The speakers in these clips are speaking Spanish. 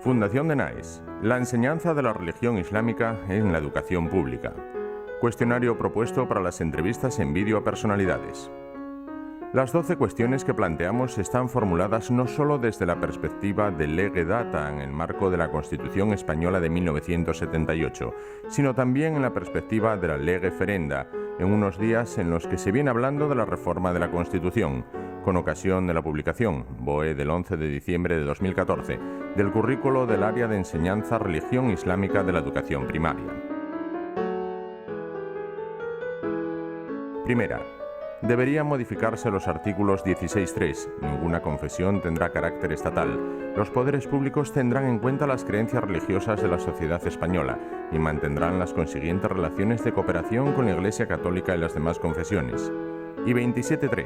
Fundación de NAES. La enseñanza de la religión islámica en la educación pública. Cuestionario propuesto para las entrevistas en vídeo a personalidades. Las 12 cuestiones que planteamos están formuladas no solo desde la perspectiva de lege data en el marco de la Constitución Española de 1978, sino también en la perspectiva de la lege ferenda, en unos días en los que se viene hablando de la reforma de la Constitución, con ocasión de la publicación, BOE del 11 de diciembre de 2014, del currículo del área de enseñanza religión islámica de la educación primaria. Primera. Deberían modificarse los artículos 16.3. Ninguna confesión tendrá carácter estatal. Los poderes públicos tendrán en cuenta las creencias religiosas de la sociedad española y mantendrán las consiguientes relaciones de cooperación con la Iglesia Católica y las demás confesiones. Y 27.3.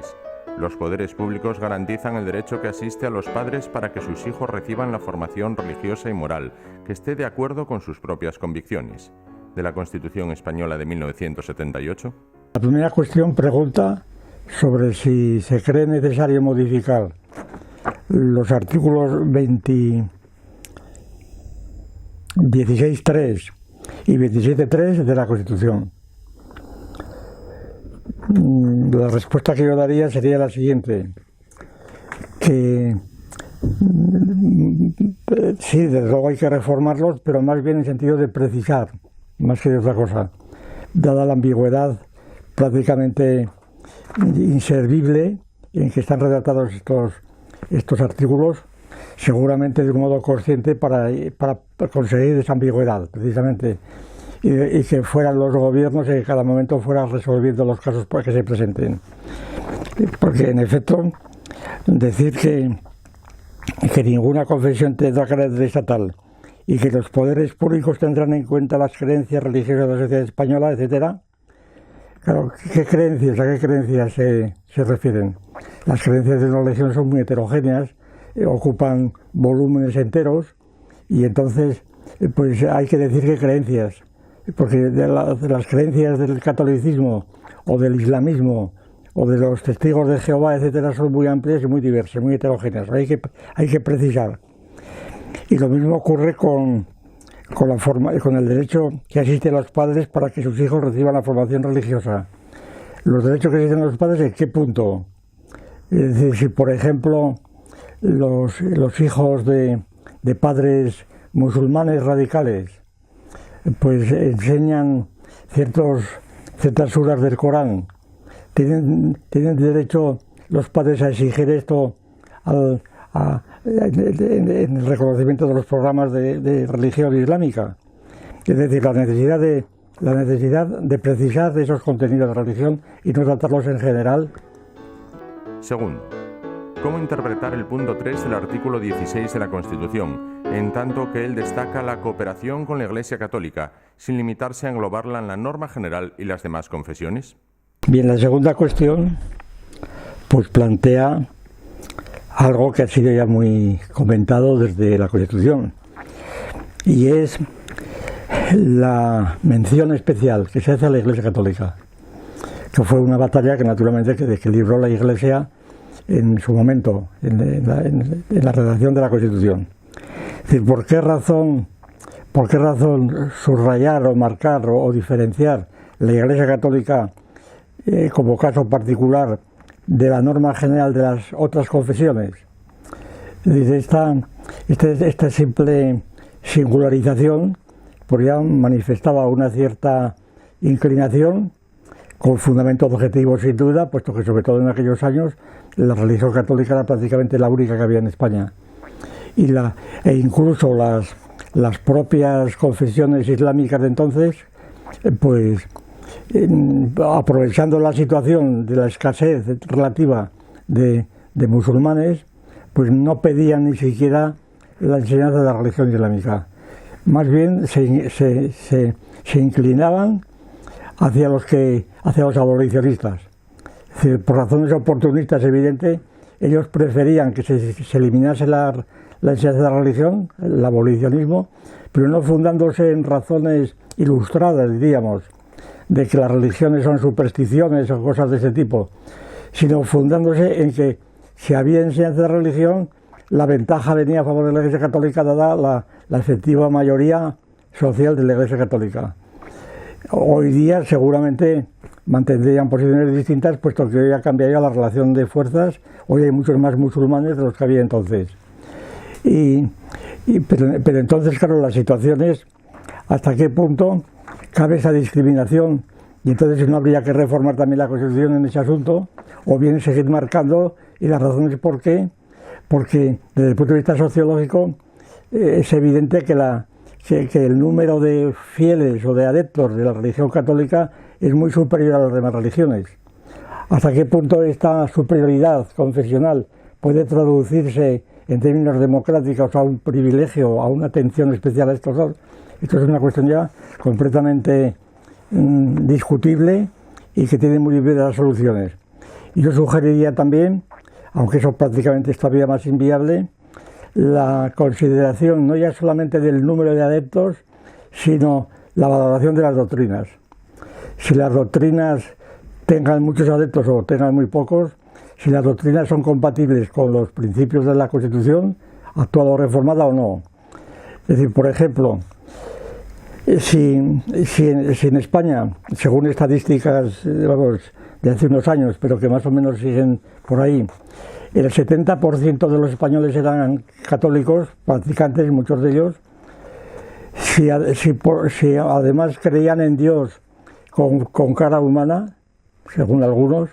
Los poderes públicos garantizan el derecho que asiste a los padres para que sus hijos reciban la formación religiosa y moral que esté de acuerdo con sus propias convicciones. De la Constitución Española de 1978. La primera cuestión pregunta sobre si se cree necesario modificar los artículos 16.3 y 27.3 de la Constitución. La respuesta que yo daría sería la siguiente, que sí, desde luego hay que reformarlos, pero más bien en sentido de precisar, más que de otra cosa, dada la ambigüedad prácticamente inservible en que están redactados estos artículos, seguramente de un modo consciente para conseguir esa ambigüedad, precisamente, y que fueran los gobiernos y que cada momento fueran resolviendo los casos que se presenten. Porque, en efecto, decir que ninguna confesión tendrá carácter estatal y que los poderes públicos tendrán en cuenta las creencias religiosas de la sociedad española, etcétera. Claro, ¿a qué creencias se refieren? Las creencias de una religión son muy heterogéneas, ocupan volúmenes enteros y entonces pues hay que decir qué creencias, porque de las creencias del catolicismo o del islamismo o de los testigos de Jehová, etcétera, son muy amplias y muy diversas, muy heterogéneas, hay que precisar. Y lo mismo ocurre con el derecho que asiste a los padres para que sus hijos reciban la formación religiosa. Los derechos que asisten a los padres, ¿en qué punto? Es decir, si por ejemplo los hijos de padres musulmanes radicales pues enseñan ciertas suras del Corán, ¿tienen derecho los padres a exigir esto en el reconocimiento de los programas de religión islámica? Es decir, la necesidad de precisar esos contenidos de religión y no tratarlos en general. Segundo, ¿cómo interpretar el punto 3 del artículo 16 de la Constitución, en tanto que él destaca la cooperación con la Iglesia Católica, sin limitarse a englobarla en la norma general y las demás confesiones? Bien, la segunda cuestión pues plantea algo que ha sido ya muy comentado desde la Constitución, y es la mención especial que se hace a la Iglesia Católica, que fue una batalla que naturalmente que libró la Iglesia en su momento, en la redacción de la Constitución. Es decir, ¿por qué razón subrayar o marcar o diferenciar la Iglesia Católica como caso particular de la norma general de las otras confesiones? Esta simple singularización pues ya manifestaba una cierta inclinación, con fundamento objetivo sin duda, puesto que sobre todo en aquellos años la religión católica era prácticamente la única que había en España, e incluso las propias confesiones islámicas de entonces, pues aprovechando la situación de la escasez relativa de musulmanes, pues no pedían ni siquiera la enseñanza de la religión islámica. Más bien se inclinaban hacia los abolicionistas. Es decir, por razones oportunistas, evidente, ellos preferían que se eliminase la enseñanza de la religión, el abolicionismo, pero no fundándose en razones ilustradas, diríamos, de que las religiones son supersticiones o cosas de ese tipo, sino fundándose en que si había enseñanza de religión, la ventaja venía a favor de la Iglesia Católica dada la efectiva mayoría social de la Iglesia Católica. Hoy día seguramente mantendrían posiciones distintas, puesto que hoy ya cambiaría la relación de fuerzas. Hoy hay muchos más musulmanes de los que había entonces. Pero entonces, claro, la situación es hasta qué punto cabe esa discriminación, y entonces no habría que reformar también la Constitución en ese asunto, o bien seguir marcando, y las razones por qué, porque desde el punto de vista sociológico es evidente que el número de fieles o de adeptos de la religión católica es muy superior a las demás religiones. ¿Hasta qué punto esta superioridad confesional puede traducirse en términos democráticos a un privilegio, a una atención especial a estos dos? Esto es una cuestión ya completamente discutible y que tiene muy diversas soluciones. Y yo sugeriría también, aunque eso prácticamente es todavía más inviable, la consideración no ya solamente del número de adeptos, sino la valoración de las doctrinas. Si las doctrinas tengan muchos adeptos o tengan muy pocos, si las doctrinas son compatibles con los principios de la Constitución, actuada o reformada o no. Es decir, por ejemplo, si en España, según estadísticas de hace unos años, pero que más o menos siguen por ahí, el 70% de los españoles eran católicos, practicantes, muchos de ellos, si además creían en Dios con cara humana, según algunos,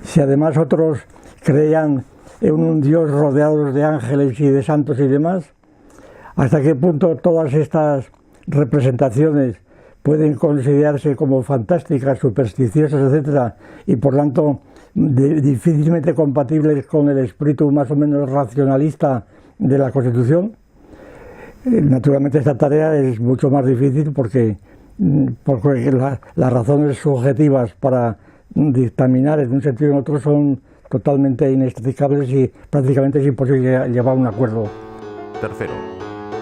si además otros creían en un Dios rodeado de ángeles y de santos y demás, hasta qué punto todas estas representaciones pueden considerarse como fantásticas, supersticiosas, etcétera, y por tanto difícilmente compatibles con el espíritu más o menos racionalista de la Constitución. Naturalmente esta tarea es mucho más difícil porque las razones subjetivas para dictaminar en un sentido u otro son totalmente inextricables y prácticamente es imposible llevar a un acuerdo. Tercero,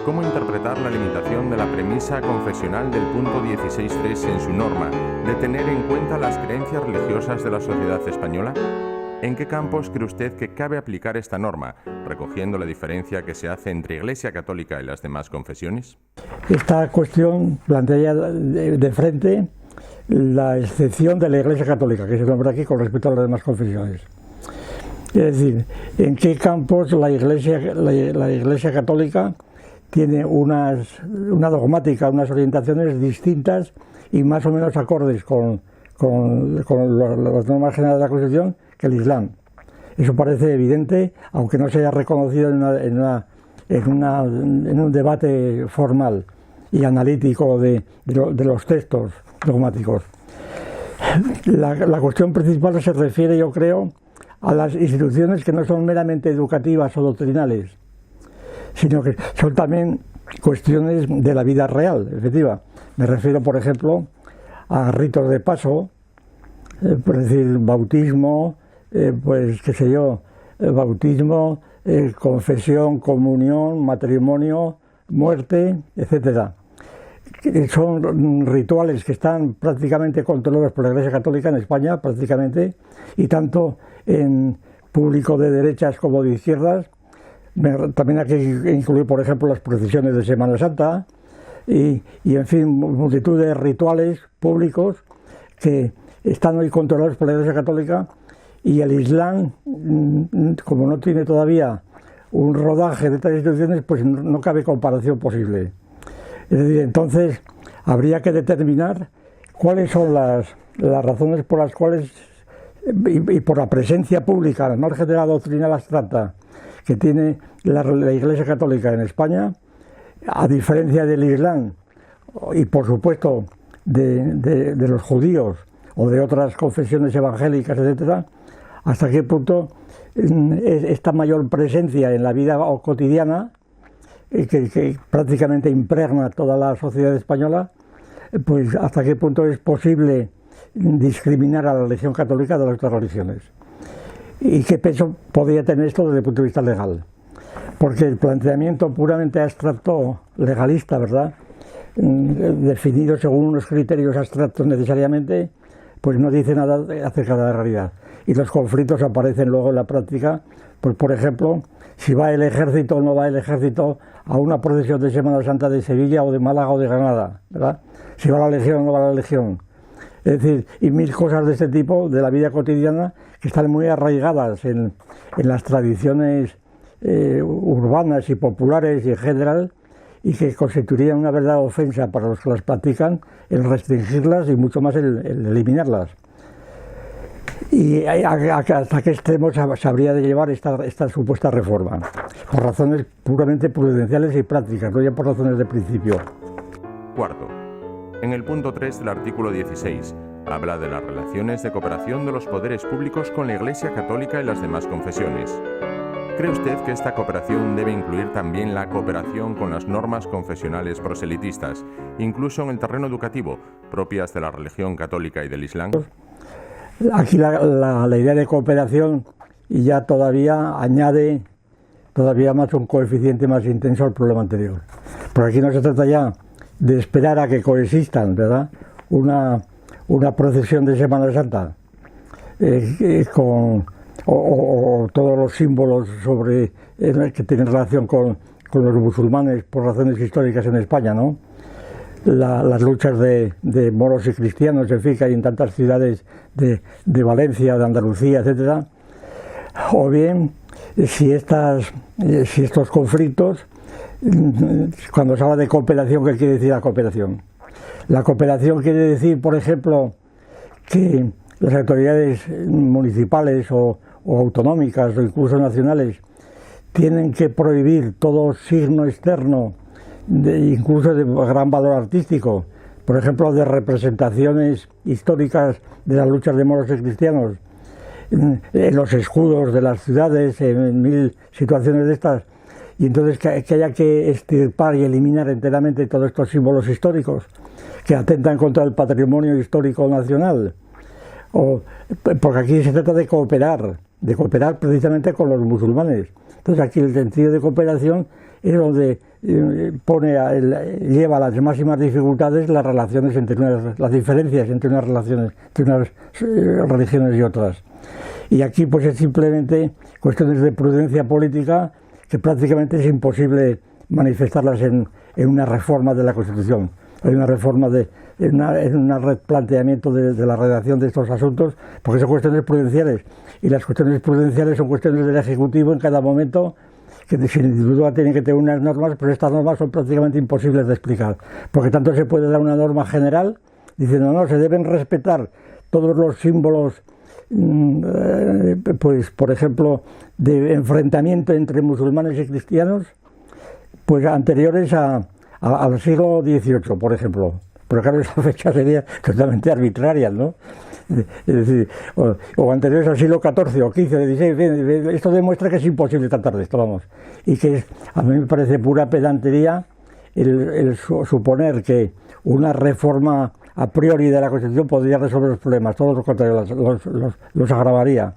¿cómo interpretar la limitación de la premisa confesional del punto 16.3 en su norma de tener en cuenta las creencias religiosas de la sociedad española? ¿En qué campos cree usted que cabe aplicar esta norma, recogiendo la diferencia que se hace entre Iglesia Católica y las demás confesiones? Esta cuestión plantea de frente la excepción de la Iglesia Católica, que se nombra aquí con respecto a las demás confesiones. Es decir, ¿en qué campos la Iglesia Católica tiene una dogmática, unas orientaciones distintas y más o menos acordes con las normas generales de la Constitución que el Islam? Eso parece evidente, aunque no se haya reconocido en un debate formal y analítico de los textos dogmáticos. La cuestión principal se refiere, yo creo, a las instituciones que no son meramente educativas o doctrinales, sino que son también cuestiones de la vida real, efectiva. Me refiero, por ejemplo, a ritos de paso, por decir, bautismo, pues qué sé yo, bautismo, confesión, comunión, matrimonio, muerte, etcétera. Son rituales que están prácticamente controlados por la Iglesia Católica en España, prácticamente, y tanto en público de derechas como de izquierdas. También hay que incluir, por ejemplo, las procesiones de Semana Santa y en fin, multitud de rituales públicos que están hoy controlados por la Iglesia Católica, y el Islam, como no tiene todavía un rodaje de estas instituciones, pues no cabe comparación posible. Es decir, entonces habría que determinar cuáles son las razones por las cuales, y por la presencia pública, al margen de la doctrina abstracta que tiene la Iglesia Católica en España, a diferencia del Islam y por supuesto de los judíos o de otras confesiones evangélicas, etcétera, hasta qué punto esta mayor presencia en la vida cotidiana, que prácticamente impregna toda la sociedad española, pues hasta qué punto es posible discriminar a la religión católica de las otras religiones. ¿Y qué peso podría tener esto desde el punto de vista legal? Porque el planteamiento puramente abstracto legalista, ¿verdad?, definido según unos criterios abstractos necesariamente, pues no dice nada acerca de la realidad. Y los conflictos aparecen luego en la práctica, pues por ejemplo, si va el ejército o no va el ejército a una procesión de Semana Santa de Sevilla o de Málaga o de Granada, ¿verdad? Si va la legión o no va la legión. Es decir, y mil cosas de este tipo, de la vida cotidiana, que están muy arraigadas en las tradiciones urbanas y populares y en general, y que constituirían una verdadera ofensa para los que las practican, el restringirlas y mucho más el eliminarlas. ¿Y hasta qué extremo se habría de llevar esta supuesta reforma? Por razones puramente prudenciales y prácticas, no ya por razones de principio. Cuarto, en el punto 3 del artículo 16, habla de las relaciones de cooperación de los poderes públicos con la Iglesia Católica y las demás confesiones. ¿Cree usted que esta cooperación debe incluir también la cooperación con las normas confesionales proselitistas, incluso en el terreno educativo, propias de la religión católica y del Islam? Aquí la idea de cooperación ya todavía añade todavía más un coeficiente más intenso al problema anterior. Porque aquí no se trata ya de esperar a que coexistan, ¿verdad? Una procesión de Semana Santa o todos los símbolos que tienen relación con los musulmanes por razones históricas en España, ¿no? Las luchas de moros y cristianos, en fin, que hay en tantas ciudades de Valencia, de Andalucía, etcétera. O bien, si estos conflictos, cuando se habla de cooperación, ¿qué quiere decir la cooperación? La cooperación quiere decir, por ejemplo, que las autoridades municipales o autonómicas o incluso nacionales tienen que prohibir todo signo externo, incluso de gran valor artístico, por ejemplo, de representaciones históricas de las luchas de moros y cristianos, en los escudos de las ciudades, en mil situaciones de estas, y entonces que haya que extirpar y eliminar enteramente todos estos símbolos históricos que atentan contra el patrimonio histórico nacional. Porque aquí se trata de cooperar precisamente con los musulmanes. Entonces aquí el sentido de cooperación es donde lleva a las máximas dificultades las relaciones las diferencias entre unas relaciones, entre unas religiones y otras. Y aquí pues es simplemente cuestiones de prudencia política que prácticamente es imposible manifestarlas en una reforma de la Constitución. Hay una reforma en un replanteamiento de la redacción de estos asuntos, porque son cuestiones prudenciales, y las cuestiones prudenciales son cuestiones del Ejecutivo en cada momento, que sin duda tienen que tener unas normas, pero estas normas son prácticamente imposibles de explicar, porque tanto se puede dar una norma general diciendo no, se deben respetar todos los símbolos, pues por ejemplo, de enfrentamiento entre musulmanes y cristianos, pues anteriores al siglo XVIII, por ejemplo. Pero claro, esa fecha sería totalmente arbitraria, ¿no? Es decir, o anteriores al siglo XIV o XV, XVI, esto demuestra que es imposible tratar de esto, vamos. Y que a mí me parece pura pedantería el suponer que una reforma a priori de la Constitución podría resolver los problemas, todo lo contrario, los agravaría.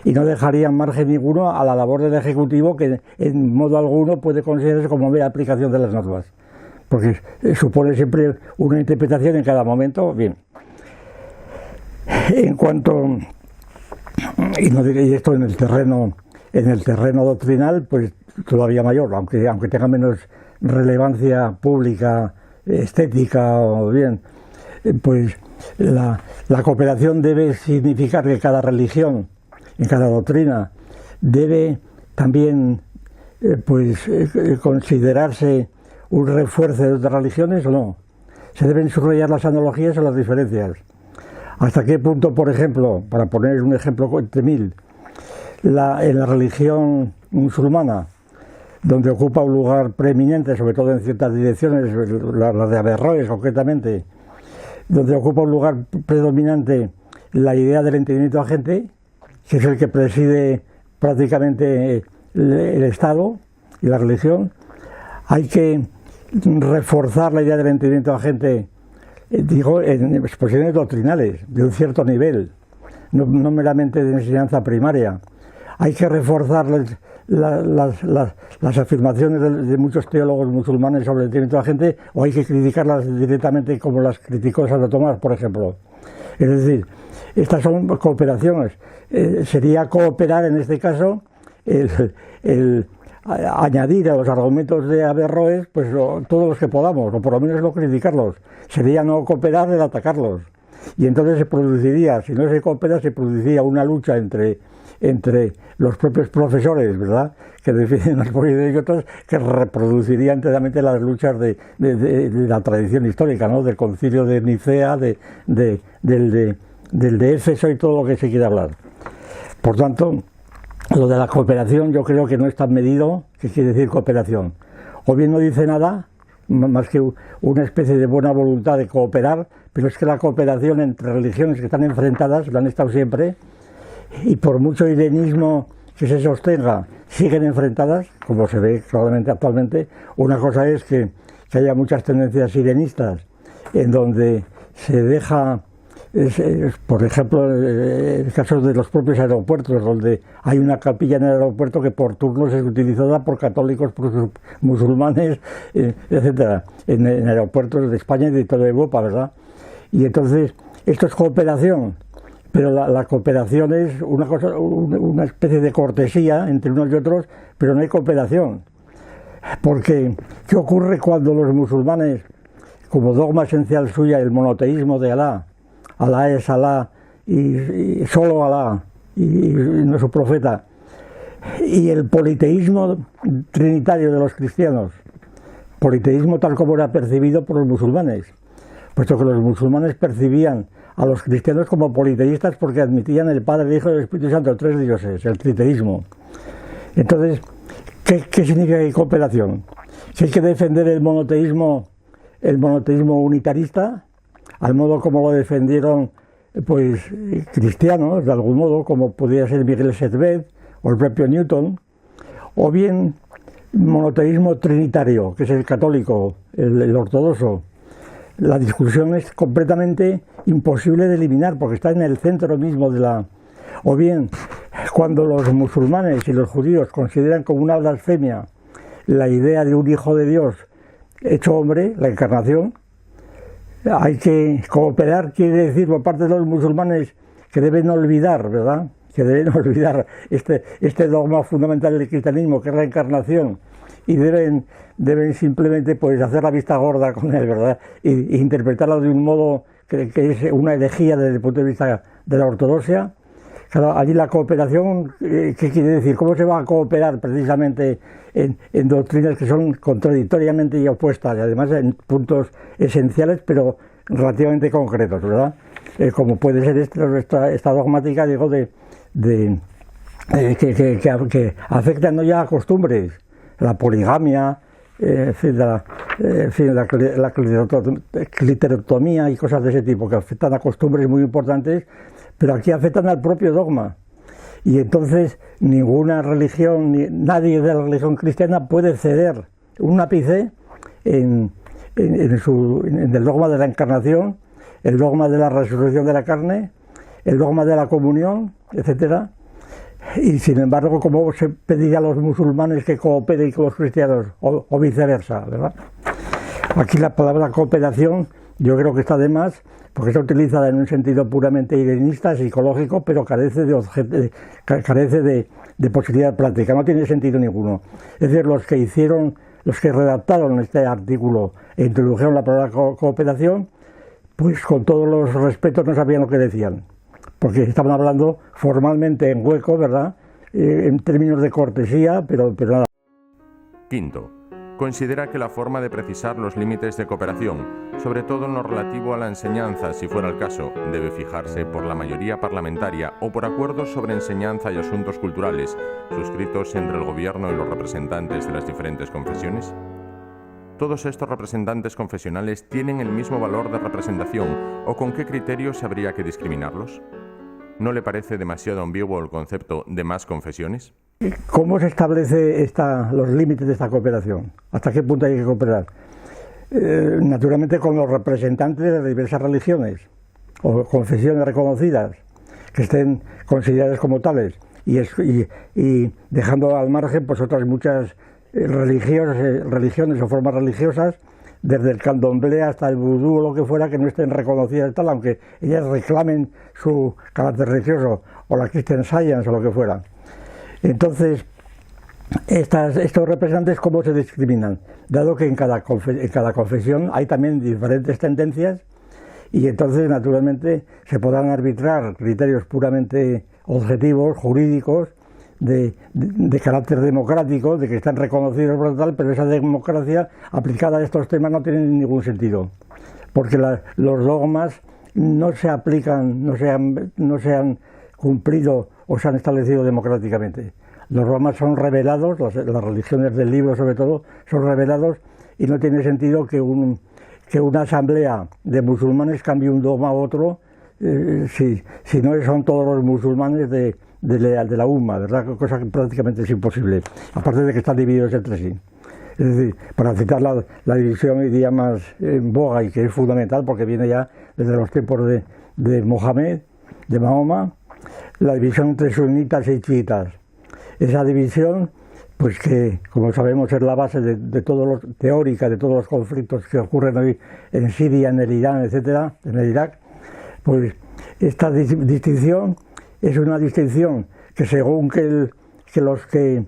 Y no dejaría margen ninguno a la labor del Ejecutivo, que en modo alguno puede considerarse como mera aplicación de las normas, porque supone siempre una interpretación en cada momento. Bien, en cuanto, y no diré esto en el terreno doctrinal, pues todavía mayor, aunque tenga menos relevancia pública, estética, o bien, pues la cooperación debe significar que cada religión, en cada doctrina, debe también considerarse un refuerzo de otras religiones o no. Se deben subrayar las analogías o las diferencias. ¿Hasta qué punto, por ejemplo, para poner un ejemplo entre mil, en la religión musulmana, donde ocupa un lugar preeminente, sobre todo en ciertas direcciones, la de Averroes concretamente, donde ocupa un lugar predominante la idea del entendimiento agente, que es el que preside prácticamente el Estado y la religión, hay que reforzar la idea del entendimiento agente, digo, en exposiciones doctrinales de un cierto nivel, no meramente de enseñanza primaria. Hay que reforzar las afirmaciones de muchos teólogos musulmanes sobre el entendimiento agente, o hay que criticarlas directamente como las criticó Santo Tomás, por ejemplo. Es decir, estas son cooperaciones. Sería cooperar en este caso el añadir a los argumentos de Averroes pues todos los que podamos, o por lo menos no criticarlos. Sería no cooperar el atacarlos. Y entonces se produciría, si no se coopera, se produciría una lucha entre los propios profesores, ¿verdad?, que defienden las posiciones y otros, que reproducirían enteramente las luchas de la tradición histórica, ¿no?, del concilio de Nicea, del de Éfeso y todo lo que se quiera hablar. Por tanto, lo de la cooperación yo creo que no es tan medido. ¿Qué quiere decir cooperación? O bien no dice nada, más que una especie de buena voluntad de cooperar, pero es que la cooperación entre religiones que están enfrentadas, lo han estado siempre, y por mucho irenismo que se sostenga, siguen enfrentadas, como se ve claramente actualmente. Una cosa es que haya muchas tendencias irenistas, en donde se deja, por ejemplo, el caso de los propios aeropuertos, donde hay una capilla en el aeropuerto que por turnos es utilizada por católicos, por musulmanes, etcétera, en aeropuertos de España y de toda Europa, ¿verdad? Y entonces, esto es cooperación, pero la cooperación es una cosa, una especie de cortesía entre unos y otros, pero no hay cooperación. Porque, ¿qué ocurre cuando los musulmanes, como dogma esencial suya, el monoteísmo de Alá, Alá es Alá y solo Alá y no su profeta, y el politeísmo trinitario de los cristianos, politeísmo tal como era percibido por los musulmanes, puesto que los musulmanes percibían a los cristianos como politeístas porque admitían el Padre, el Hijo y el Espíritu Santo, 3 dioses, el triteísmo. Entonces, ¿qué significa cooperación? Si hay que defender el monoteísmo unitarista, al modo como lo defendieron pues cristianos, de algún modo, como podría ser Miguel Servet o el propio Newton, o bien monoteísmo trinitario, que es el católico, el ortodoxo. La discusión es completamente imposible de eliminar porque está en el centro mismo de la... O bien, cuando los musulmanes y los judíos consideran como una blasfemia la idea de un hijo de Dios hecho hombre, la encarnación, hay que cooperar, quiere decir por parte de los musulmanes que deben olvidar, ¿verdad?, que deben olvidar este dogma fundamental del cristianismo, que es la encarnación, y deben simplemente pues hacer la vista gorda con él, ¿verdad?, e interpretarlo de un modo que es una herejía desde el punto de vista de la ortodoxia. Claro, allí la cooperación, ¿qué quiere decir? ¿Cómo se va a cooperar precisamente en doctrinas que son contradictoriamente y opuestas, y además en puntos esenciales, pero relativamente concretos, ¿verdad? Como puede ser esta dogmática, digo, que afectan no ya a costumbres, la poligamia, la cliterotomía y cosas de ese tipo, que afectan a costumbres muy importantes, pero aquí afectan al propio dogma. Y entonces ninguna religión, nadie de la religión cristiana puede ceder un ápice en el dogma de la encarnación, el dogma de la resurrección de la carne, el dogma de la comunión, etcétera. Y sin embargo, ¿cómo se pediría a los musulmanes que cooperen con los cristianos o viceversa, ¿verdad? Aquí la palabra cooperación yo creo que está de más, porque está utilizada en un sentido puramente irenista, psicológico, pero carece de posibilidad práctica, no tiene sentido ninguno. Es decir, los que redactaron este artículo e introdujeron la palabra cooperación, pues con todos los respetos no sabían lo que decían, porque estaban hablando formalmente en hueco, ¿verdad?, en términos de cortesía, pero nada. Quinto, considera que la forma de precisar los límites de cooperación, sobre todo en lo relativo a la enseñanza, si fuera el caso, debe fijarse por la mayoría parlamentaria o por acuerdos sobre enseñanza y asuntos culturales, suscritos entre el gobierno y los representantes de las diferentes confesiones. ¿Todos estos representantes confesionales tienen el mismo valor de representación o con qué criterios habría que discriminarlos? ¿No le parece demasiado ambiguo el concepto de más confesiones? ¿Cómo se establece los límites de esta cooperación? ¿Hasta qué punto hay que cooperar? Naturalmente con los representantes de diversas religiones o confesiones reconocidas que estén consideradas como tales y dejando al margen pues otras muchas religiones o formas religiosas desde el candomblé hasta el vudú o lo que fuera, que no estén reconocidas tal, aunque ellas reclamen su carácter religioso, o la Christian Science o lo que fuera. Entonces, estos representantes, ¿cómo se discriminan? Dado que en cada confesión hay también diferentes tendencias, y entonces, naturalmente, se podrán arbitrar criterios puramente objetivos, jurídicos, de carácter democrático, de que están reconocidos por tal, pero esa democracia aplicada a estos temas no tiene ningún sentido, porque los dogmas no se aplican, no se han cumplido o se han establecido democráticamente. Los dogmas son revelados, las religiones del libro sobre todo son revelados, y no tiene sentido que una asamblea de musulmanes cambie un dogma a otro si no son todos los musulmanes de la umma, ¿verdad? Cosa que prácticamente es imposible, aparte de que están divididos entre sí. Es decir, para citar la división hoy día más en boga y que es fundamental porque viene ya desde los tiempos de Mohamed, de Mahoma, la división entre sunitas y chiitas. Esa división, pues que, como sabemos, es la base teórica de todos los conflictos que ocurren hoy en Siria, en el Irán, etcétera, en el Irak, pues esta distinción es una distinción que, según que los que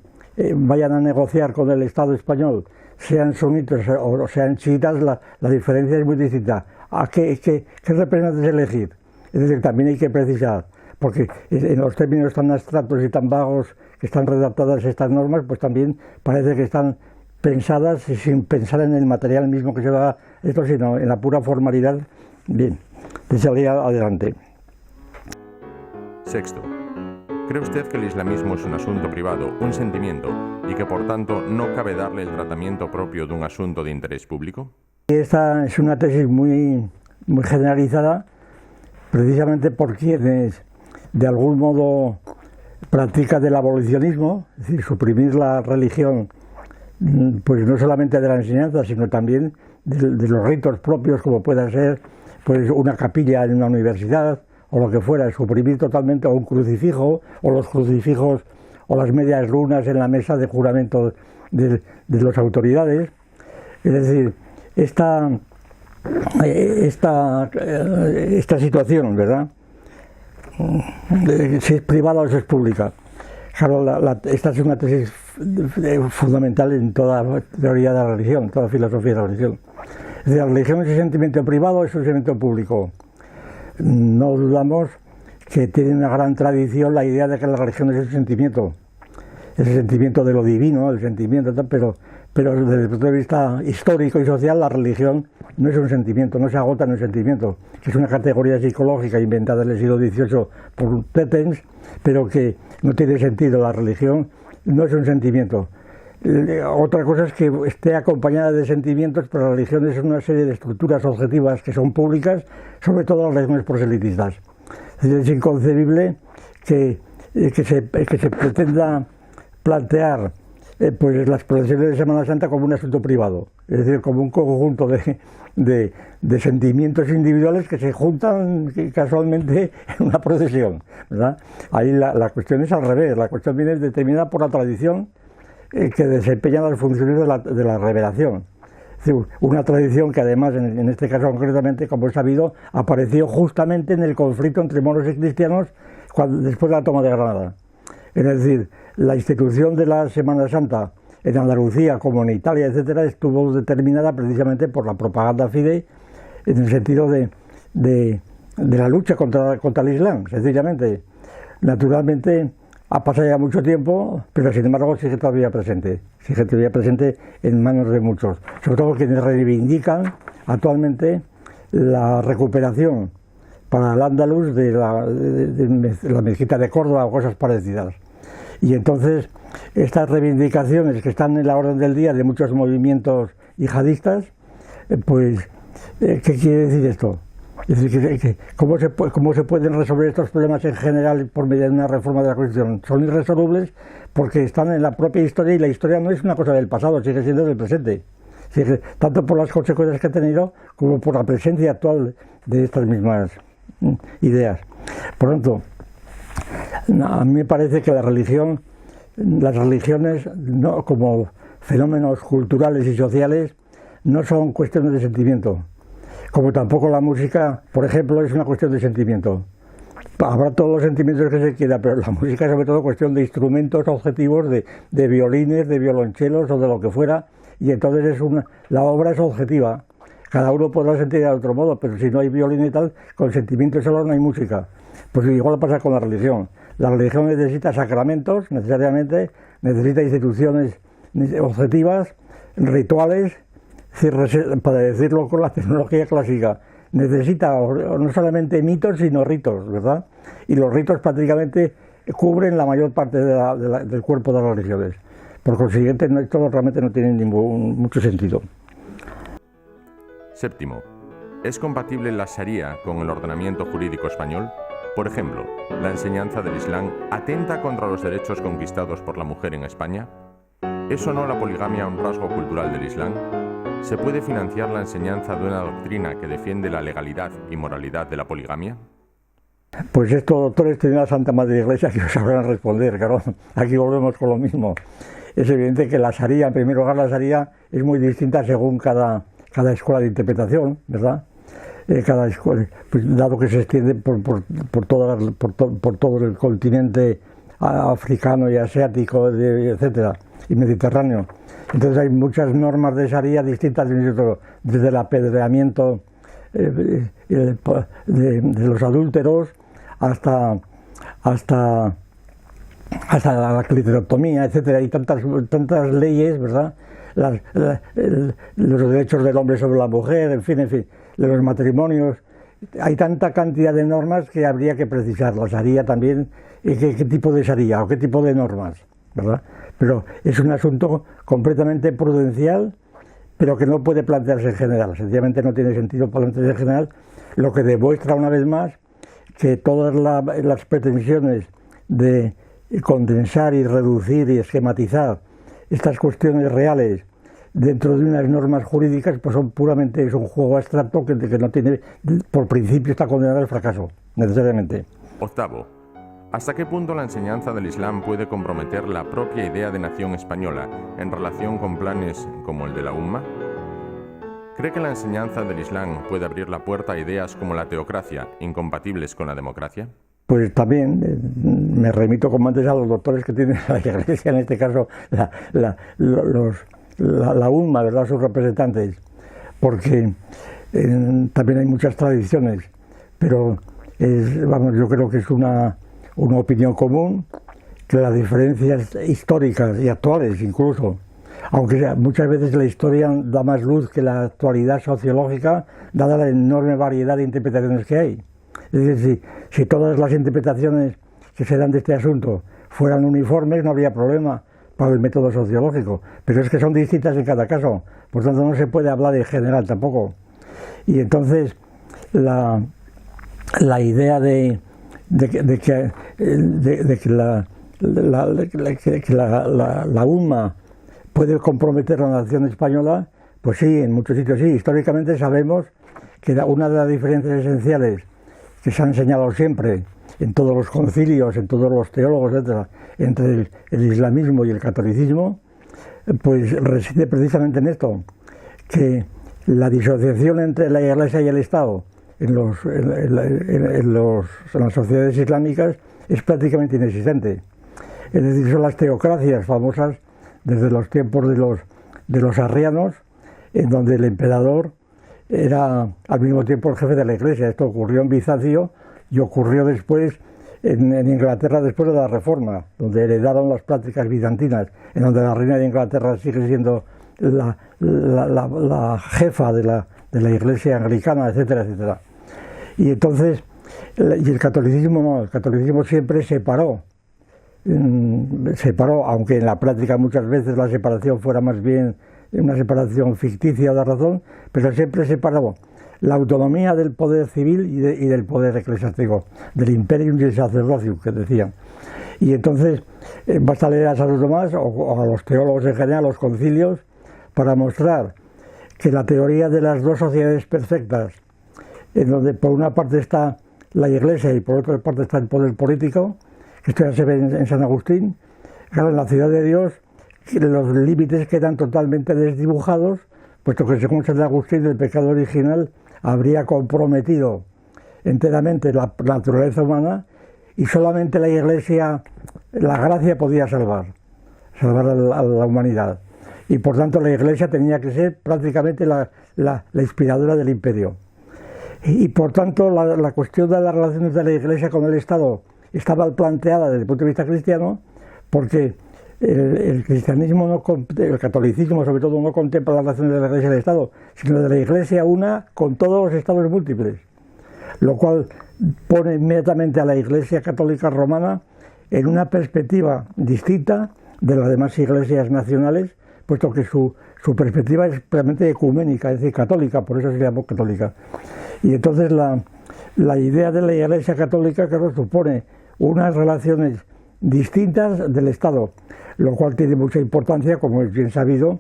vayan a negociar con el Estado español sean sunitas o sean chiitas, la diferencia es muy distinta. ¿A qué representantes elegir? Es decir, también hay que precisar, porque en los términos tan abstractos y tan vagos que están redactadas estas normas, pues también parece que están pensadas sin pensar en el material mismo que se va esto, sino en la pura formalidad. Bien, de salir adelante. Sexto, ¿cree usted que el islamismo es un asunto privado, un sentimiento, y que por tanto no cabe darle el tratamiento propio de un asunto de interés público? Esta es una tesis muy generalizada, precisamente por quienes de algún modo practican del abolicionismo, es decir, suprimir la religión, pues no solamente de la enseñanza, sino también de los ritos propios, como pueda ser pues una capilla en una universidad, o lo que fuera, suprimir totalmente un crucifijo, o los crucifijos, o las medias lunas en la mesa de juramento de las autoridades. Es decir, esta situación, ¿verdad? Si es privada o si es pública. Claro, esta es una tesis fundamental en toda teoría de la religión, toda filosofía de la religión. Es decir, la religión es un sentimiento privado o es un sentimiento público. No dudamos que tiene una gran tradición la idea de que la religión es el sentimiento de lo divino, el sentimiento, pero desde el punto de vista histórico y social, la religión no es un sentimiento, no se agota en un sentimiento, que es una categoría psicológica inventada en el siglo XVIII por Pepens, pero que no tiene sentido. La religión no es un sentimiento. Otra cosa es que esté acompañada de sentimientos, pero la religión es una serie de estructuras objetivas que son públicas, sobre todo las religiones proselitistas. Es inconcebible que se pretenda plantear pues las procesiones de Semana Santa como un asunto privado, es decir, como un conjunto de sentimientos individuales que se juntan casualmente en una procesión, ¿verdad? Ahí la cuestión es al revés, la cuestión viene determinada por la tradición que desempeña las funciones de la revelación. Es decir, una tradición que además, en este caso concretamente, como es sabido, apareció justamente en el conflicto entre moros y cristianos después de la toma de Granada. Es decir, la institución de la Semana Santa en Andalucía, como en Italia, etcétera, estuvo determinada precisamente por la propaganda fidei, en el sentido de la lucha contra el Islam, sencillamente. Naturalmente, ha pasado ya mucho tiempo, pero sin embargo sigue todavía presente en manos de muchos, sobre todo quienes reivindican actualmente la recuperación para el Andalus de la mezquita de Córdoba o cosas parecidas. Y entonces estas reivindicaciones que están en la orden del día de muchos movimientos yihadistas, pues ¿qué quiere decir esto? Es decir, ¿cómo se pueden resolver estos problemas en general por medio de una reforma de la Constitución? Son irresolubles porque están en la propia historia, y la historia no es una cosa del pasado, sigue siendo del presente. Tanto por las consecuencias que ha tenido como por la presencia actual de estas mismas ideas. Por lo tanto, a mí me parece que las religiones, no, como fenómenos culturales y sociales, no son cuestiones de sentimiento, como tampoco la música, por ejemplo, es una cuestión de sentimiento. Habrá todos los sentimientos que se quiera, pero la música es sobre todo cuestión de instrumentos objetivos, de violines, de violonchelos o de lo que fuera, y entonces la obra es objetiva. Cada uno podrá sentir de otro modo, pero si no hay violín y tal, con sentimiento solo no hay música. Pues igual pasa con la religión. La religión necesita sacramentos, necesariamente, necesita instituciones objetivas, rituales, para decirlo con la tecnología clásica. Necesita no solamente mitos, sino ritos, ¿verdad? Y los ritos prácticamente cubren la mayor parte del cuerpo de las religiones. Por consiguiente, esto realmente no tiene mucho sentido. Séptimo, ¿es compatible la Sharia con el ordenamiento jurídico español? Por ejemplo, ¿la enseñanza del Islam atenta contra los derechos conquistados por la mujer en España? ¿Es o no la poligamia un rasgo cultural del Islam? ¿Se puede financiar la enseñanza de una doctrina que defiende la legalidad y moralidad de la poligamia? Pues esto, doctores, tiene la Santa Madre Iglesia que os sabrán responder, claro. Aquí volvemos con lo mismo. Es evidente que la Sharia, en primer lugar, la Sharia es muy distinta según cada escuela de interpretación, ¿verdad? Cada escuela, pues, dado que se extiende por todo el continente africano y asiático, etcétera, y mediterráneo. Entonces hay muchas normas de Sharia distintas, desde el apedreamiento de los adúlteros hasta la cliterotomía, etcétera. Hay tantas leyes, ¿verdad? Los derechos del hombre sobre la mujer, en fin, de los matrimonios. Hay tanta cantidad de normas que habría que precisar. La Sharia también, qué tipo de Sharia o qué tipo de normas, ¿verdad? Pero es un asunto completamente prudencial, pero que no puede plantearse en general. Sencillamente no tiene sentido plantearse en general, lo que demuestra una vez más que todas las pretensiones de condensar y reducir y esquematizar estas cuestiones reales dentro de unas normas jurídicas, pues son puramente, es un juego abstracto que no tiene, por principio está condenado al fracaso, necesariamente. Octavo, ¿hasta qué punto la enseñanza del Islam puede comprometer la propia idea de nación española en relación con planes como el de la UMMA? ¿Cree que la enseñanza del Islam puede abrir la puerta a ideas como la teocracia, incompatibles con la democracia? Pues también me remito, como antes, a los doctores que tiene la Iglesia, en este caso la UMMA, ¿verdad?, sus representantes, porque también hay muchas tradiciones, pero yo creo que es una opinión común que las diferencias históricas y actuales incluso, aunque muchas veces la historia da más luz que la actualidad sociológica, dada la enorme variedad de interpretaciones que hay. Es decir, si todas las interpretaciones que se dan de este asunto fueran uniformes, no habría problema para el método sociológico, pero es que son distintas en cada caso, por tanto no se puede hablar en general tampoco. Y entonces la idea de que la UMMA puede comprometer la nación española, pues sí, en muchos sitios sí. Históricamente sabemos que una de las diferencias esenciales que se han señalado siempre en todos los concilios, en todos los teólogos, etcétera, entre el islamismo y el catolicismo, pues reside precisamente en esto, que la disociación entre la Iglesia y el Estado en las sociedades islámicas es prácticamente inexistente. Es decir, son las teocracias famosas desde los tiempos de los arrianos, en donde el emperador era al mismo tiempo el jefe de la Iglesia. Esto ocurrió en Bizancio y ocurrió después en Inglaterra después de la Reforma, donde heredaron las prácticas bizantinas, en donde la reina de Inglaterra sigue siendo la jefa de la Iglesia anglicana, etcétera, etcétera. Y entonces, y el catolicismo no, el catolicismo siempre separó, aunque en la práctica muchas veces la separación fuera más bien una separación ficticia de razón, pero siempre separó la autonomía del poder civil y del poder eclesiástico, del imperium y el sacerdocio, que decían. Y entonces basta leer a Santo Tomás o a los teólogos en general, los concilios, para mostrar que la teoría de las dos sociedades perfectas, en donde por una parte está la Iglesia y por otra parte está el poder político, que esto ya se ve en San Agustín, claro, en la ciudad de Dios los límites quedan totalmente desdibujados puesto que según San Agustín el pecado original habría comprometido enteramente la naturaleza humana y solamente la Iglesia, la gracia podía salvar a la humanidad. Y por tanto la Iglesia tenía que ser prácticamente la inspiradora del imperio. Y por tanto la cuestión de las relaciones de la Iglesia con el Estado estaba planteada desde el punto de vista cristiano, porque el cristianismo, el catolicismo sobre todo, no contempla las relaciones de la Iglesia y del Estado, sino de la Iglesia una con todos los estados múltiples, lo cual pone inmediatamente a la Iglesia católica romana en una perspectiva distinta de las demás iglesias nacionales, puesto que su perspectiva es puramente ecuménica, es decir, católica, por eso se llamó católica. Y entonces la idea de la Iglesia católica, claro, supone unas relaciones distintas del Estado, lo cual tiene mucha importancia, como es bien sabido,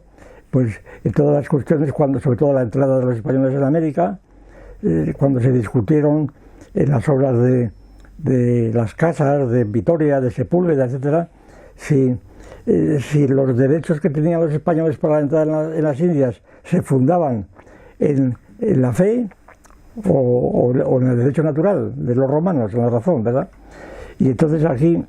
pues en todas las cuestiones, sobre todo la entrada de los españoles en América, cuando se discutieron en las obras de las casas, de Vitoria, de Sepúlveda, etcétera, si los derechos que tenían los españoles para entrar en las Indias se fundaban en la fe o en el derecho natural de los romanos, en la razón, ¿verdad? Y entonces aquí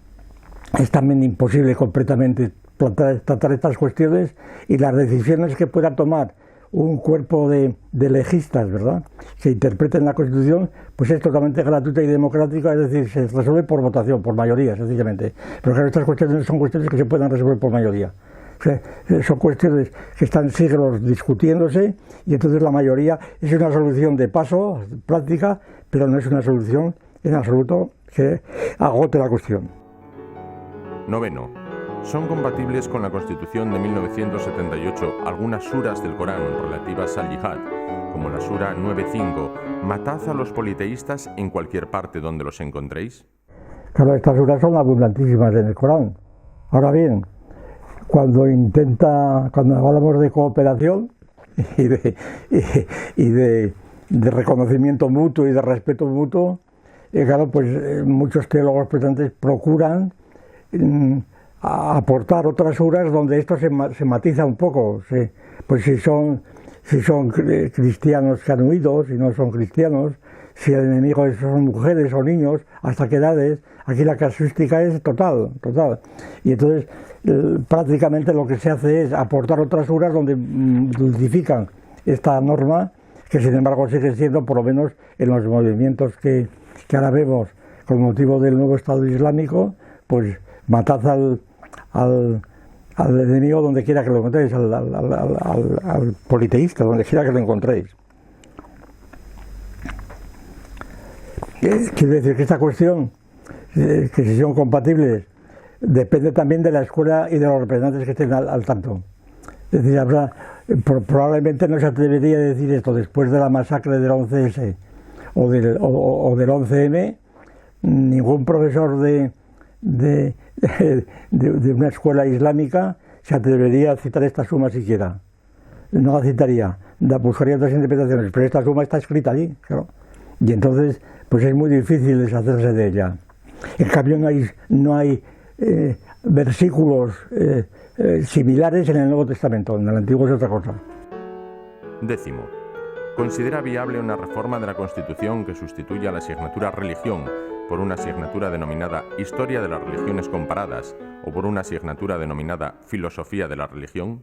es también imposible completamente tratar estas cuestiones, y las decisiones que pueda tomar un cuerpo de legistas, ¿verdad?, que interpreten la Constitución, pues es totalmente gratuita y democrática, es decir, se resuelve por votación, por mayoría, sencillamente. Pero claro, estas cuestiones son cuestiones que se pueden resolver por mayoría. O sea, son cuestiones que están siglos discutiéndose, y entonces la mayoría es una solución de paso, práctica, pero no es una solución en absoluto que agote la cuestión. Noveno. ¿Son compatibles con la Constitución de 1978 algunas suras del Corán relativas al yihad, como la sura 9.5, matad a los politeístas en cualquier parte donde los encontréis? Claro, estas suras son abundantísimas en el Corán. Ahora bien, cuando hablamos de cooperación y de reconocimiento mutuo y de respeto mutuo, claro, pues muchos teólogos protestantes procuran aportar otras suras donde esto se matiza un poco, pues si son cristianos que han huido, si no son cristianos, si el enemigo son mujeres o niños, hasta qué edades. Aquí la casuística es total. Y entonces prácticamente lo que se hace es aportar otras suras donde dulcifican esta norma, que sin embargo sigue siendo, por lo menos en los movimientos que ahora vemos con motivo del nuevo Estado Islámico, pues matad al enemigo donde quiera que lo encontréis, al politeísta, donde quiera que lo encontréis. Quiere decir que esta cuestión, que si son compatibles, depende también de la escuela y de los representantes que estén al tanto. Es decir, probablemente no se atrevería a decir esto después de la masacre del 11S o del 11M, ningún profesor de una escuela islámica se atrevería a citar esta suma siquiera. No la citaría, buscaría otras interpretaciones, pero esta suma está escrita allí, claro. Y entonces, pues es muy difícil deshacerse de ella. En cambio, no hay versículos similares en el Nuevo Testamento, en el Antiguo es otra cosa. Décimo. ¿Considera viable una reforma de la Constitución que sustituya la asignatura religión por una asignatura denominada Historia de las Religiones Comparadas o por una asignatura denominada Filosofía de la Religión?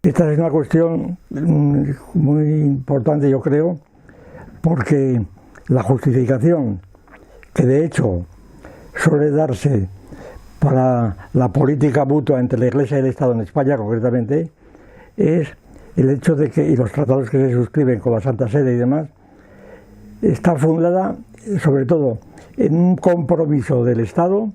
Esta es una cuestión muy importante, yo creo, porque la justificación que de hecho suele darse para la política mutua entre la Iglesia y el Estado en España concretamente es el hecho de que, y los tratados que se suscriben con la Santa Sede y demás, está fundada sobre todo en un compromiso del Estado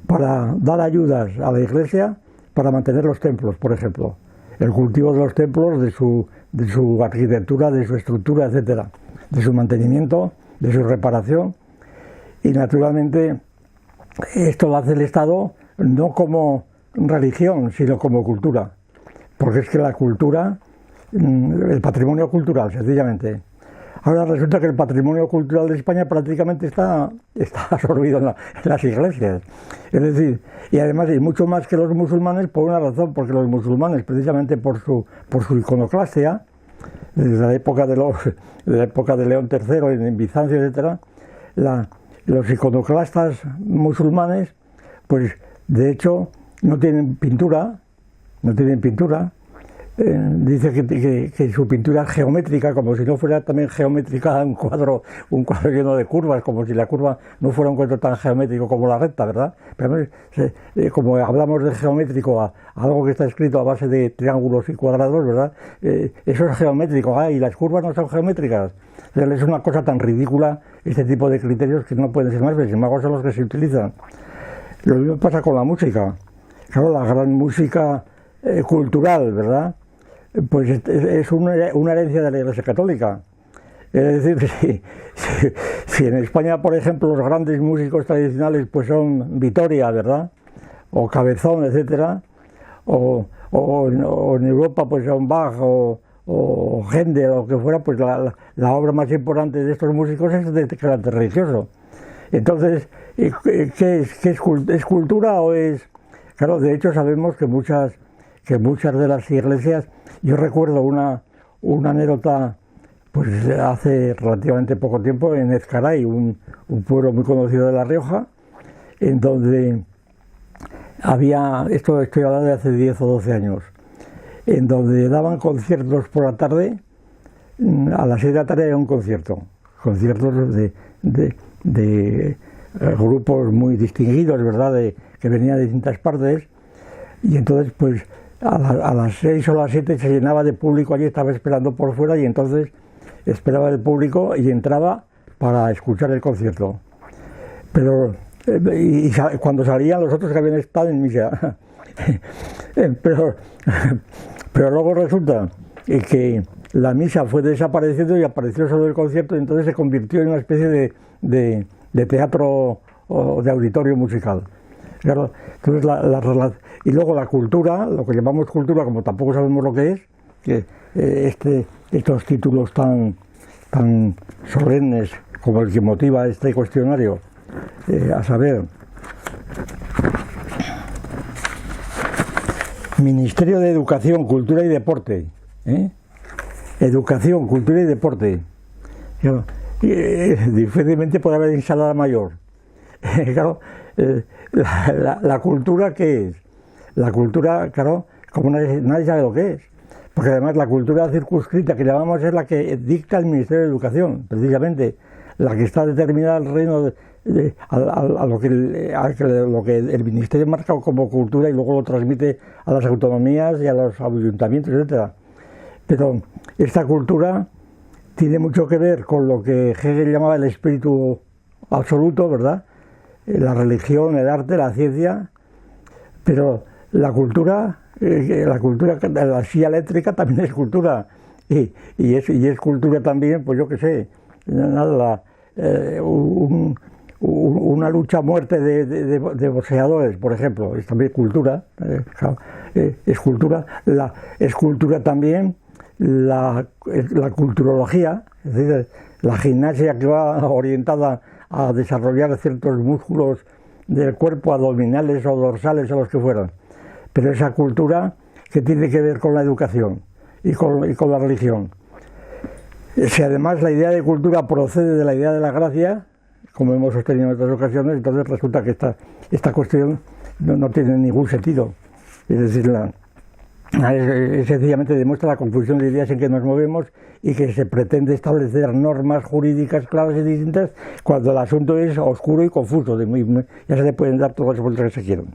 para dar ayudas a la Iglesia para mantener los templos, por ejemplo, el cultivo de los templos, de su arquitectura, de su estructura, etcétera, de su mantenimiento, de su reparación. Y naturalmente esto lo hace el Estado no como religión, sino como cultura, porque es que la cultura, el patrimonio cultural, sencillamente, Ahora resulta que el patrimonio cultural de España prácticamente está absorbido en las iglesias. Es decir, y además, y mucho más que los musulmanes, por una razón, porque los musulmanes, precisamente por su iconoclastia, desde la época de León III, en Bizancio, etc., los iconoclastas musulmanes, pues de hecho no tienen pintura. Dice que su pintura es geométrica, como si no fuera también geométrica un cuadro lleno de curvas, como si la curva no fuera un cuadro tan geométrico como la recta, ¿verdad? Pero como hablamos de geométrico, algo que está escrito a base de triángulos y cuadrados, ¿verdad? Eso es geométrico, y las curvas no son geométricas. Es una cosa tan ridícula este tipo de criterios que no pueden ser más, pero sin embargo son los que se utilizan. Lo mismo pasa con la música. Claro, la gran música cultural, ¿verdad? Pues es una herencia de la Iglesia Católica. Es decir, si en España, por ejemplo, los grandes músicos tradicionales pues son Vitoria, ¿verdad? O Cabezón, etcétera, o en Europa pues son Bach o Händel o lo que fuera, pues la obra más importante de estos músicos es de carácter religioso. Entonces, ¿qué es? ¿Es cultura o es...? Claro, de hecho sabemos que muchas de las iglesias, yo recuerdo una anécdota, pues hace relativamente poco tiempo, en Ezcaray, un pueblo muy conocido de La Rioja, en donde había, esto estoy hablando de hace 10 o 12 años, en donde daban conciertos por la tarde, a las 6 de la tarde era un conciertos de grupos muy distinguidos, ¿verdad?, que venían de distintas partes, y entonces pues a las 6 o las 7 se llenaba de público allí, estaba esperando por fuera, y entonces esperaba el público y entraba para escuchar el concierto. Pero y cuando salían los otros que habían estado en misa. pero luego resulta que la misa fue desapareciendo y apareció solo el concierto, y entonces se convirtió en una especie de teatro o de auditorio musical. Claro, entonces y luego la cultura, lo que llamamos cultura, como tampoco sabemos lo que es, que estos títulos tan solemnes como el que motiva este cuestionario, a saber, Ministerio de Educación, Cultura y Deporte, Educación, Cultura y Deporte. Claro, difícilmente puede haber ensalada mayor. Claro, la cultura, ¿qué es? La cultura, claro, como nadie sabe lo que es, porque además la cultura circunscrita que llamamos es la que dicta el Ministerio de Educación, precisamente, la que está determinada al reino a lo que el Ministerio marca como cultura y luego lo transmite a las autonomías y a los ayuntamientos, etcétera. Pero esta cultura tiene mucho que ver con lo que Hegel llamaba el espíritu absoluto, ¿verdad? La religión, el arte, la ciencia, pero la cultura, la silla eléctrica también es cultura, y es cultura también, pues yo qué sé, una lucha a muerte de boxeadores, por ejemplo, es también cultura, es cultura. Es cultura también la culturología, es decir, la gimnasia que va orientada a desarrollar ciertos músculos del cuerpo, abdominales o dorsales o los que fueran. Pero esa cultura que tiene que ver con la educación y con la religión. Si además la idea de cultura procede de la idea de la gracia, como hemos sostenido en otras ocasiones, entonces resulta que esta cuestión no tiene ningún sentido. Es decir, sencillamente demuestra la confusión de ideas en que nos movemos y que se pretende establecer normas jurídicas claras y distintas cuando el asunto es oscuro y confuso. Ya se le pueden dar todas las vueltas que se quieran.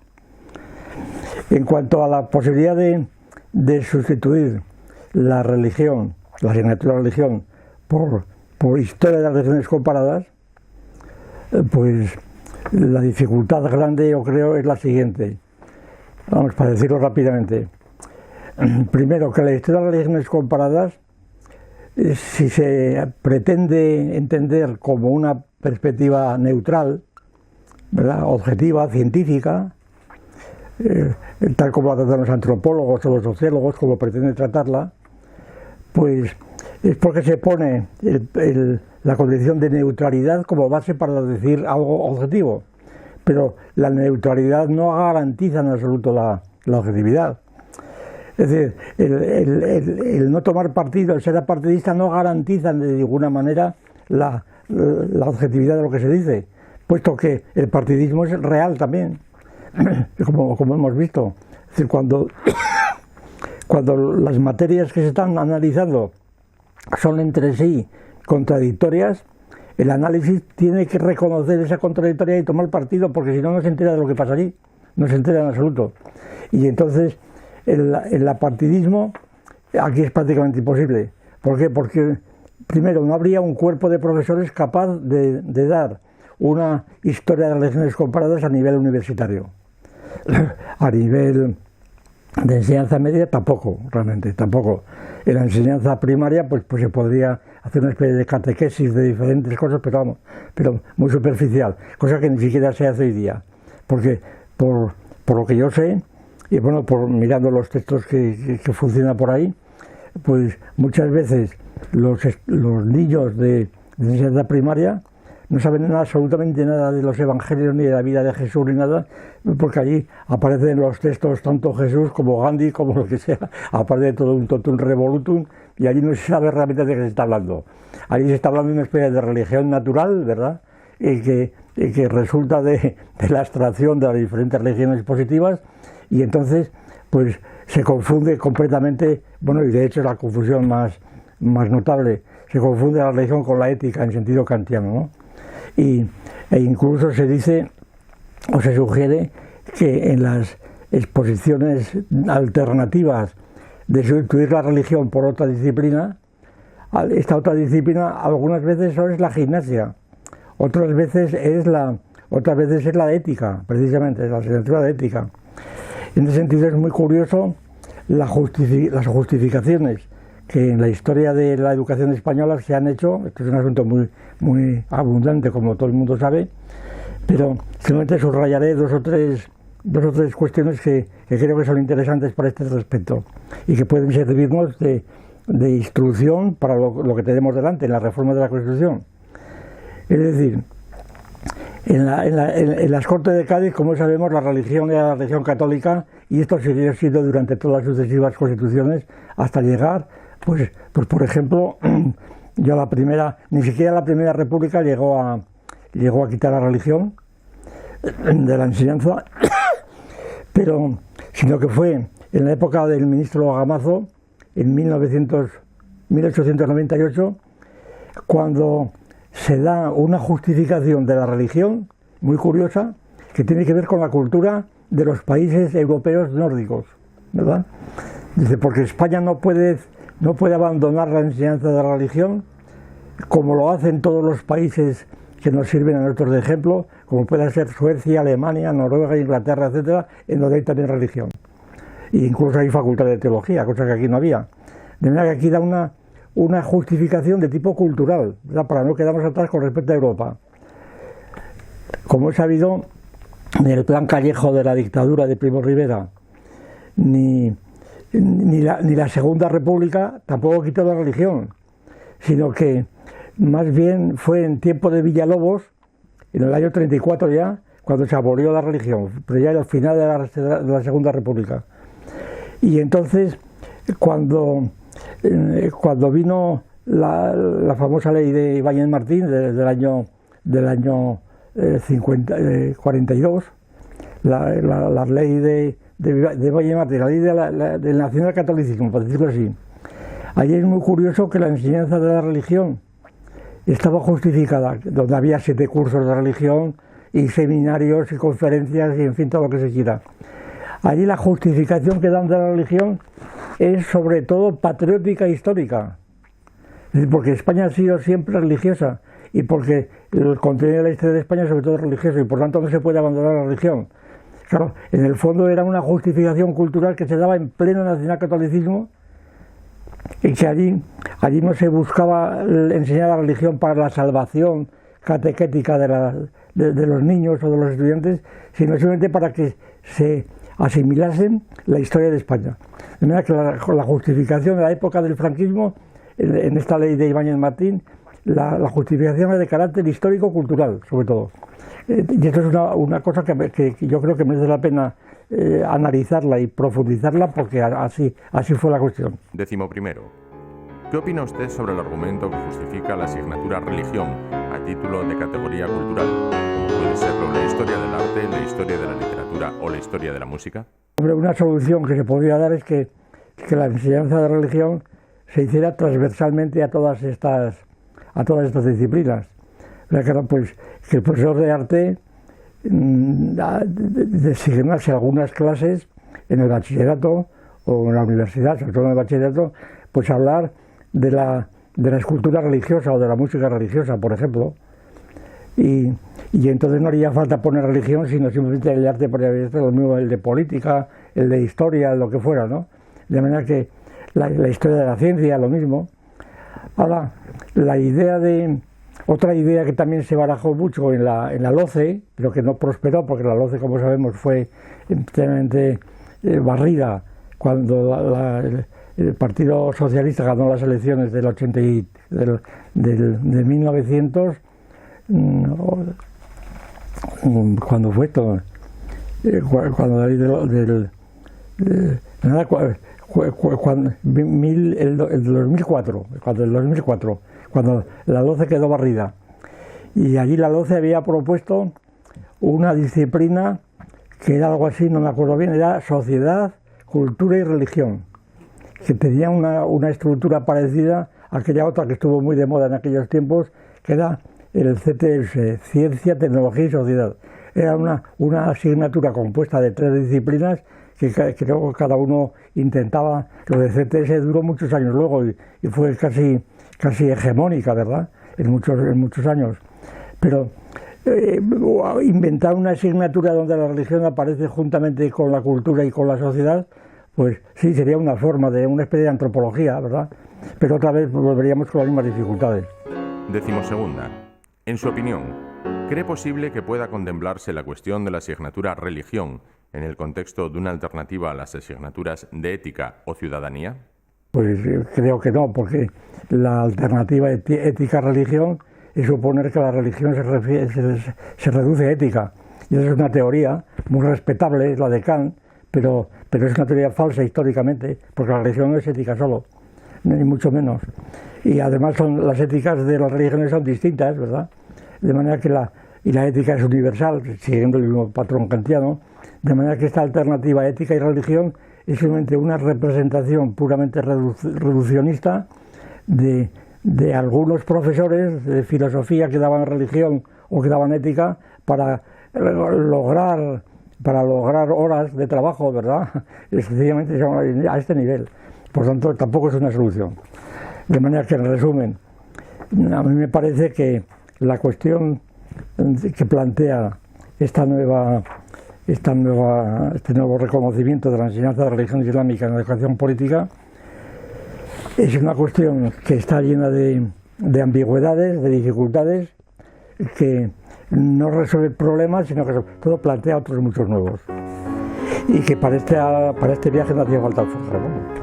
En cuanto a la posibilidad de sustituir la religión, la asignatura de religión, por historia de las religiones comparadas, pues la dificultad grande, yo creo, es la siguiente. Vamos, para decirlo rápidamente. Primero, que la historia de las religiones comparadas, si se pretende entender como una perspectiva neutral, ¿verdad?, objetiva, científica, tal como la tratan los antropólogos o los sociólogos, como pretenden tratarla, pues es porque se pone la condición de neutralidad como base para decir algo objetivo, pero la neutralidad no garantiza en absoluto la objetividad. Es decir, el no tomar partido, el ser apartidista no garantiza de ninguna manera la objetividad de lo que se dice, puesto que el partidismo es real también, como hemos visto. Es decir, cuando las materias que se están analizando son entre sí contradictorias, el análisis tiene que reconocer esa contradictoriedad y tomar partido, porque si no, no se entera de lo que pasa allí, no se entera en absoluto. Y entonces el apartidismo aquí es prácticamente imposible. ¿Por qué? Porque primero no habría un cuerpo de profesores capaz de dar una historia de las religiones comparadas a nivel universitario. A nivel de enseñanza media tampoco, realmente, tampoco. En la enseñanza primaria pues se podría hacer una especie de catequesis de diferentes cosas, pero vamos, pero muy superficial, cosa que ni siquiera se hace hoy día. Porque por lo que yo sé, y bueno, por mirando los textos que funcionan por ahí, pues muchas veces los niños de enseñanza primaria no saben absolutamente nada de los evangelios ni de la vida de Jesús ni nada, porque allí aparecen en los textos tanto Jesús como Gandhi, como lo que sea, aparece todo un totum revolutum, y allí no se sabe realmente de qué se está hablando. Allí se está hablando de una especie de religión natural, ¿verdad?, y que resulta de la abstracción de las diferentes religiones positivas, y entonces pues se confunde completamente, bueno, y de hecho es la confusión más notable, se confunde la religión con la ética en sentido kantiano, ¿no? E incluso se dice o se sugiere que en las exposiciones alternativas de sustituir la religión por otra disciplina, esta otra disciplina algunas veces es la gimnasia, otras veces es la ética, precisamente, la asignatura de ética. En ese sentido es muy curioso las justificaciones que en la historia de la educación española se han hecho. Esto es un asunto muy abundante, como todo el mundo sabe, pero simplemente subrayaré dos o tres cuestiones que creo que son interesantes para este respecto y que pueden servirnos de instrucción para lo que tenemos delante en la reforma de la Constitución. Es decir, en las Cortes de Cádiz, como sabemos, la religión era la religión católica, y esto siguió siendo durante todas las sucesivas constituciones hasta llegar, pues por ejemplo, ni siquiera la primera república llegó a quitar la religión de la enseñanza, sino que fue en la época del ministro Gamazo, en 1898, cuando se da una justificación de la religión muy curiosa, que tiene que ver con la cultura de los países europeos nórdicos, ¿verdad? Dice, porque España no puede abandonar la enseñanza de la religión, como lo hacen todos los países que nos sirven a nosotros de ejemplo, como pueden ser Suecia, Alemania, Noruega, Inglaterra, etcétera, en donde hay también religión. E incluso hay facultad de teología, cosa que aquí no había. De manera que aquí da una justificación de tipo cultural, ¿verdad?, para no quedarnos atrás con respecto a Europa. Como he sabido, ni el plan Callejo de la dictadura de Primo Rivera, ni la Segunda República tampoco quitó la religión, sino que más bien fue en tiempo de Villalobos, en el año 34 ya, cuando se abolió la religión, pero ya al final de la Segunda República. Y entonces, cuando vino la famosa ley de Ibáñez Martín del año 42, la ley de Ibáñez Martín, la ley del nacionalcatolicismo, por decirlo así, allí es muy curioso que la enseñanza de la religión estaba justificada, donde había 7 cursos de religión y seminarios y conferencias y en fin todo lo que se quiera. Allí la justificación que dan de la religión es sobre todo patriótica e histórica, es decir, porque España ha sido siempre religiosa y porque el contenido de la historia de España es sobre todo religioso y por tanto no se puede abandonar la religión. Claro, en el fondo era una justificación cultural que se daba en pleno nacionalcatolicismo y que allí no se buscaba enseñar la religión para la salvación catequética de los niños o de los estudiantes, sino simplemente para que se asimilasen la historia de España. De manera que la justificación de la época del franquismo en esta ley de Ibáñez Martín, la justificación es de carácter histórico-cultural, sobre todo. Y esto es una cosa que yo creo que merece la pena analizarla y profundizarla, porque así fue la cuestión. 11º. ¿Qué opina usted sobre el argumento que justifica la asignatura religión a título de categoría cultural, como puede serlo la historia del arte, la historia de la literatura o la historia de la música? Hombre, una solución que se podría dar es que la enseñanza de religión se hiciera transversalmente a todas estas disciplinas. Pues que el profesor de arte designase algunas clases en el bachillerato o en la universidad, sobre todo en el bachillerato, pues hablar de la escultura religiosa o de la música religiosa, por ejemplo, y entonces no haría falta poner religión, sino simplemente el arte, lo mismo el de política, el de historia, lo que fuera, ¿no? De manera que la historia de la ciencia, lo mismo. Ahora, otra idea que también se barajó mucho en la LOCE, pero que no prosperó, porque la LOCE, como sabemos, fue enteramente barrida cuando el Partido Socialista ganó las elecciones del 1900, cuando fue esto, cuando el 2004, cuando la LOCE quedó barrida. Y allí la LOCE había propuesto una disciplina que era algo así, no me acuerdo bien, era Sociedad, Cultura y Religión, que tenía una estructura parecida a aquella otra que estuvo muy de moda en aquellos tiempos, que era el CTS, Ciencia, Tecnología y Sociedad. Era una asignatura compuesta de 3 disciplinas que luego cada uno intentaba. Lo de CTS duró muchos años luego y fue casi hegemónica, ¿verdad?, en muchos años. Pero inventar una asignatura donde la religión aparece juntamente con la cultura y con la sociedad, pues sí, sería una forma de una especie de antropología, ¿verdad? Pero otra vez volveríamos con las mismas dificultades. 12ª. En su opinión, ¿cree posible que pueda contemplarse la cuestión de la asignatura religión en el contexto de una alternativa a las asignaturas de ética o ciudadanía? Pues creo que no, porque la alternativa ética-religión es suponer que la religión se reduce a ética. Y esa es una teoría muy respetable, es la de Kant, pero es una teoría falsa históricamente, porque la religión no es ética solo, ni mucho menos. Y además las éticas de las religiones son distintas, ¿verdad? De manera que la ética es universal, siguiendo el mismo patrón kantiano, de manera que esta alternativa ética y religión es simplemente una representación puramente reduccionista de algunos profesores de filosofía que daban religión o que daban ética para lograr horas de trabajo, ¿verdad? Sencillamente a este nivel. Por tanto, tampoco es una solución. De manera que, en resumen, a mí me parece que la cuestión que plantea este nuevo reconocimiento de la enseñanza de la religión islámica en la educación política es una cuestión que está llena de ambigüedades, de dificultades, que no resuelve problemas, sino que sobre todo plantea otros muchos nuevos. Y que para este viaje no hacía falta alforja, ¿no?